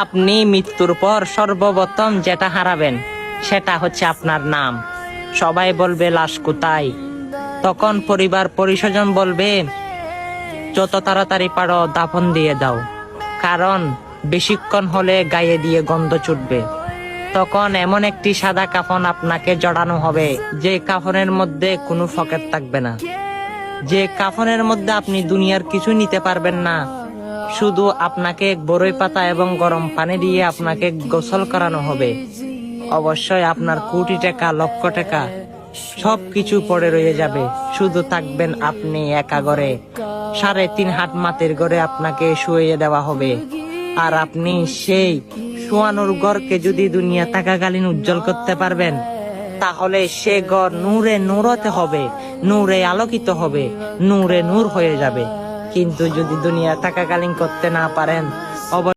আপনি মৃত্যুর পর সর্বপ্রথম যেটা হারাবেন সেটা হচ্ছে আপনার নাম। সবাই বলবে লাশ কোথায়? তখন পরিবার পরিস্বজন বলবে যত তাড়াতাড়ি পারো দাফন দিয়ে দাও, কারণ বেশিক্ষণ হলে গায়ে দিয়ে গন্ধ ছুটবে। তখন এমন একটি সাদা কাফন আপনাকে জড়ানো হবে, যে কাফনের মধ্যে কোনো পকেট থাকবে না, যে কাফনের মধ্যে আপনি দুনিয়ার কিছু নিতে পারবেন না। শুধু আপনাকে বরই পাতা এবং গরম পানি দিয়ে আপনাকে গোসল করানো হবে। অবশ্যই আপনার কোটি টাকা, লক্ষ টাকা সবকিছু পড়ে রয়ে যাবে, শুধু থাকবেন আপনি একা ঘরে। 3.5 হাত মাটির ঘরে আপনাকে শুয়ে দেওয়া হবে। আর আপনি সেই শোয়ানোর ঘরকে যদি দুনিয়া থাকাকালীন উজ্জ্বল করতে পারবেন, তাহলে সে ঘর নূরে নূরতে হবে, নূরে আলোকিত হবে, নূরে নূর হয়ে যাবে। কিন্তু যদি দুনিয়া থাকাকালীন করতে না পারেন,